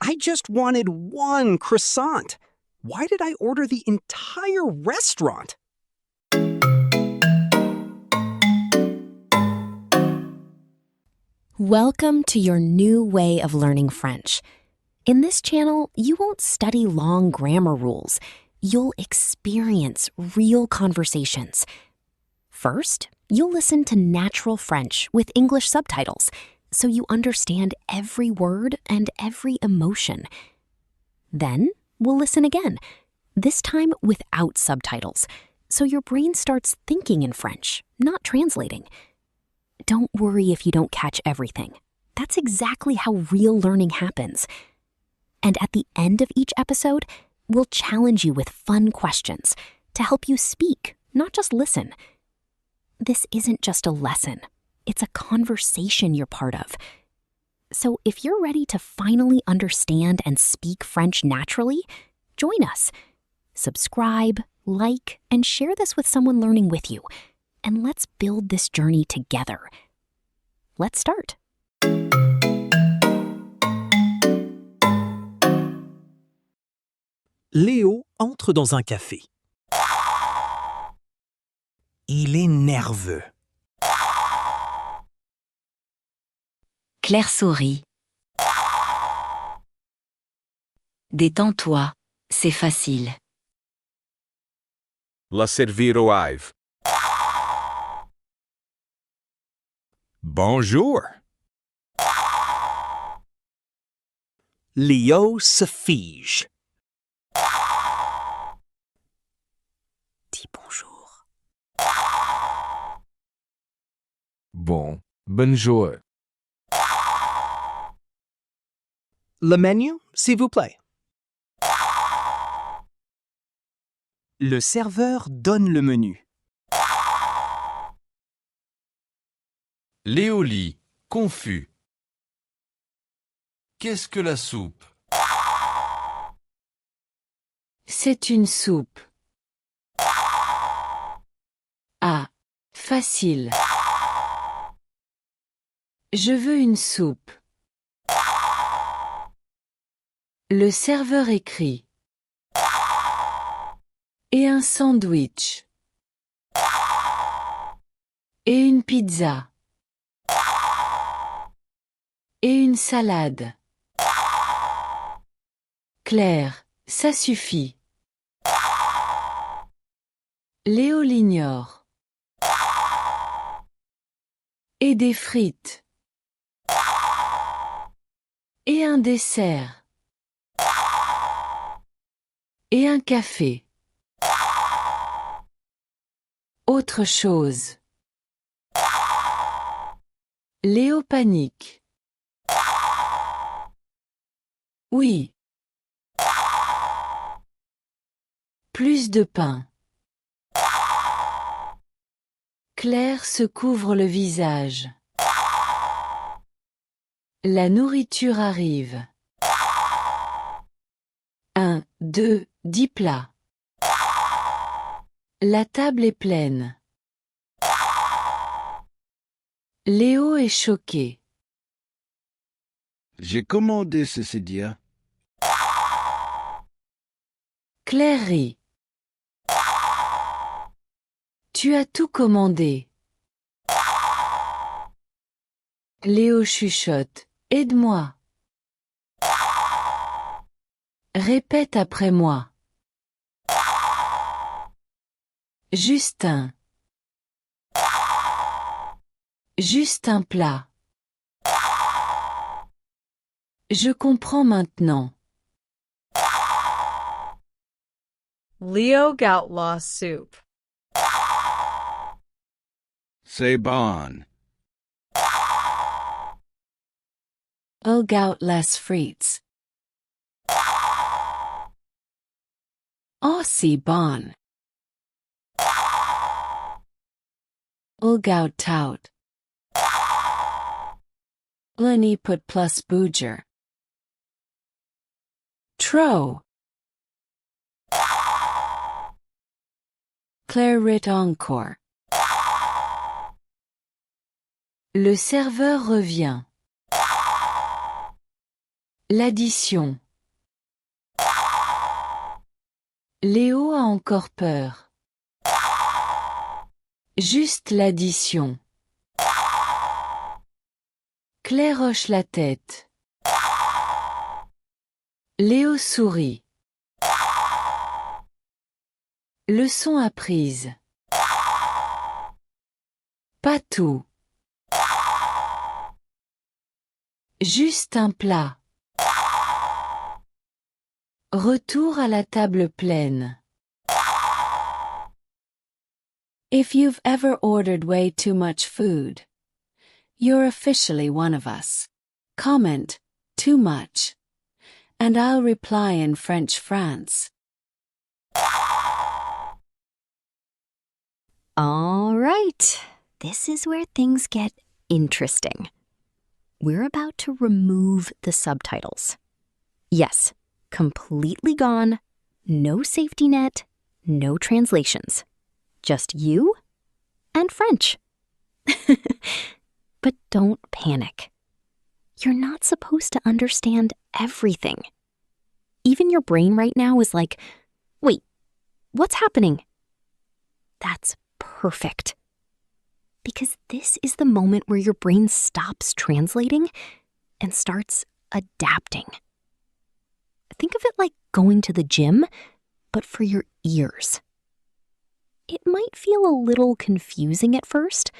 I just wanted one croissant. Why did I order the entire restaurant? Welcome to your new way of learning French. In this channel, you won't study long grammar rules. You'll experience real conversations. First, you'll listen to natural French with English subtitles, so you understand every word and every emotion. Then, we'll listen again, this time without subtitles, so your brain starts thinking in French, not translating. Don't worry if you don't catch everything. That's exactly how real learning happens. And at the end of each episode, we'll challenge you with fun questions to help you speak, not just listen. This isn't just a lesson. It's a conversation you're part of. So if you're ready to finally understand and speak French naturally, join us. Subscribe, like, and share this with someone learning with you. And let's build this journey together. Let's start. Léo entre dans un café. Il est nerveux. Claire sourit. Détends-toi, c'est facile. La servir au Ive. Bonjour. Léo se fige. Dis bonjour. Bonjour. Le menu, s'il vous plaît. Le serveur donne le menu. Léo lit, confus. Qu'est-ce que la soupe? C'est une soupe. Ah, facile. Je veux une soupe. Le serveur écrit. Et un sandwich. Et une pizza. Et une salade. Claire, ça suffit. Léo l'ignore. Et des frites. Et un dessert. Et un café. Autre chose. Léo panique. Oui. Plus de pain. Claire se couvre le visage. La nourriture arrive. 1, 2, 10 plats. La table est pleine. Léo est choqué. J'ai commandé ceci dire. Claire rit. Tu as tout commandé. Léo chuchote. Aide-moi. Répète après moi. Justin. Juste un plat. Je comprends maintenant. Leo gout lost soup. C'est bon. Au gout less frites. Oh, c'est bon. Au gout tout. Lenny put plus bouger. Trop. Claire rit encore. Le serveur revient. L'addition. Léo a encore peur. Juste l'addition. Claire hoche la tête. Léo sourit. Leçon apprise. Pas tout. Juste un plat. Retour à la table pleine. If you've ever ordered way too much food, you're officially one of us. Comment, too much. And I'll reply in French France. All right, this is where things get interesting. We're about to remove the subtitles. Yes, completely gone, no safety net, no translations. Just you and French. But don't panic. You're not supposed to understand everything. Even your brain right now is like, wait, what's happening? That's perfect. Because this is the moment where your brain stops translating and starts adapting. Think of it like going to the gym, but for your ears. It might feel a little confusing at first,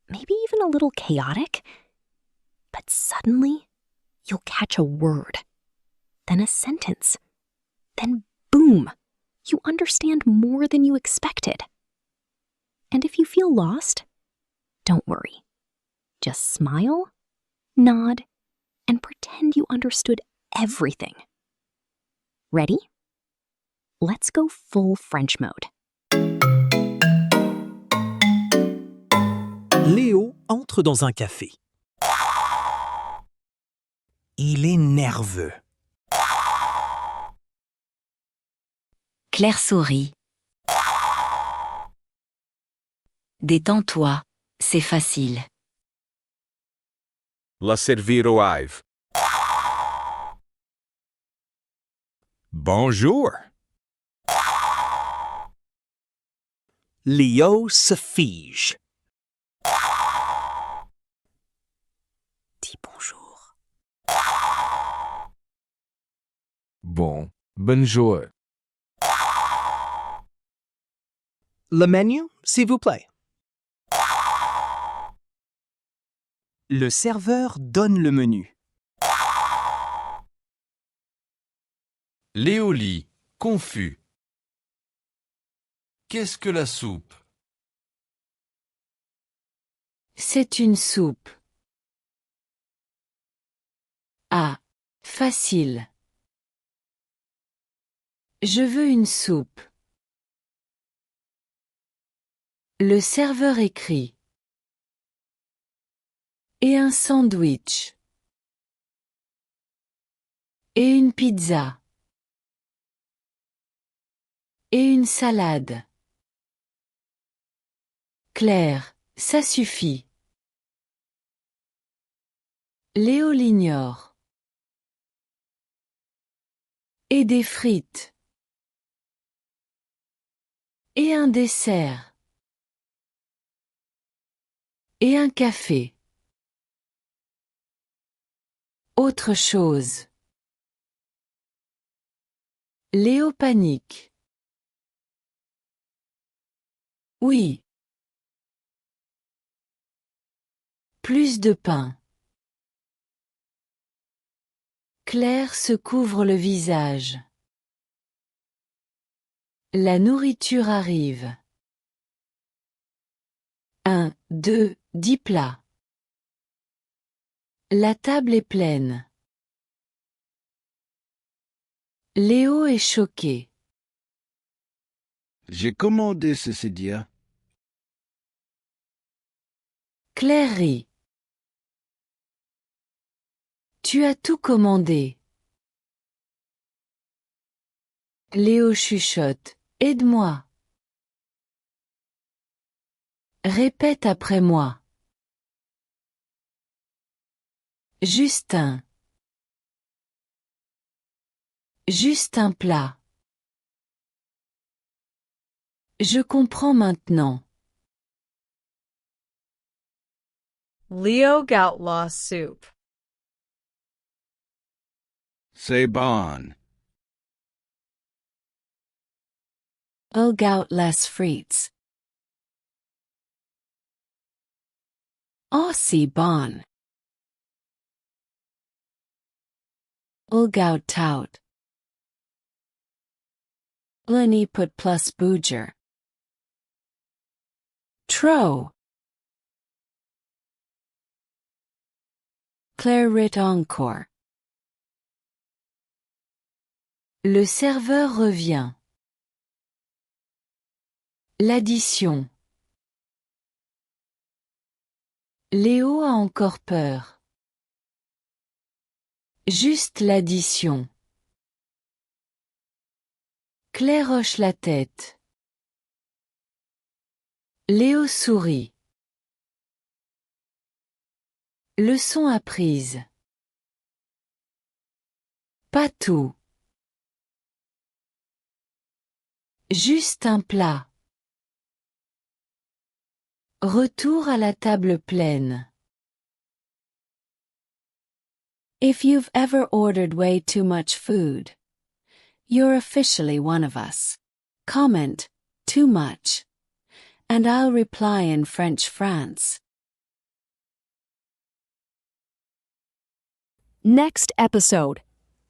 maybe even a little chaotic, but suddenly you'll catch a word, then a sentence, then boom, you understand more than you expected. And if you feel lost, don't worry. Just smile, nod, and pretend you understood everything. Ready? Let's go full French mode. Léo entre dans un café. Il est nerveux. Claire sourit. Détends-toi, c'est facile. La servir au Ive. Bonjour. Léo se fige. Dis bonjour. Bon, bonjour. Le menu, s'il vous plaît. Le serveur donne le menu. Léo lit, confus. Qu'est-ce que la soupe? C'est une soupe. Ah, facile. Je veux une soupe. Le serveur écrit. Et un sandwich. Et une pizza. Et une salade. Claire, ça suffit. Léo l'ignore. Et des frites. Et un dessert. Et un café. Autre chose. Léo panique. Oui. Plus de pain. Claire se couvre le visage. La nourriture arrive. 1, 2, 10 plats. La table est pleine. Léo est choqué. J'ai commandé ceci dia. Claire rit. Tu as tout commandé. Léo chuchote. Aide-moi. Répète après moi. Justin. Juste un plat. Je comprends maintenant. Leo Goutlaw soup. C'est bon. Au gout les frites. Oh, c'est bon. Au gout tout. L'année put plus bouger. Trop. Claire rit encore. Le serveur revient. L'addition. Léo a encore peur. Juste l'addition. Claire hoche la tête. Léo sourit. Leçon apprise. Pas tout. Juste un plat. Retour à la table pleine. If you've ever ordered way too much food, you're officially one of us. Comment, too much. And I'll reply in French France. Next episode,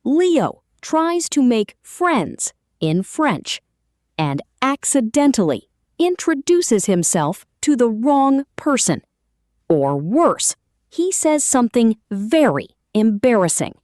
Leo tries to make friends in French and accidentally introduces himself to the wrong person. Or worse, he says something very embarrassing.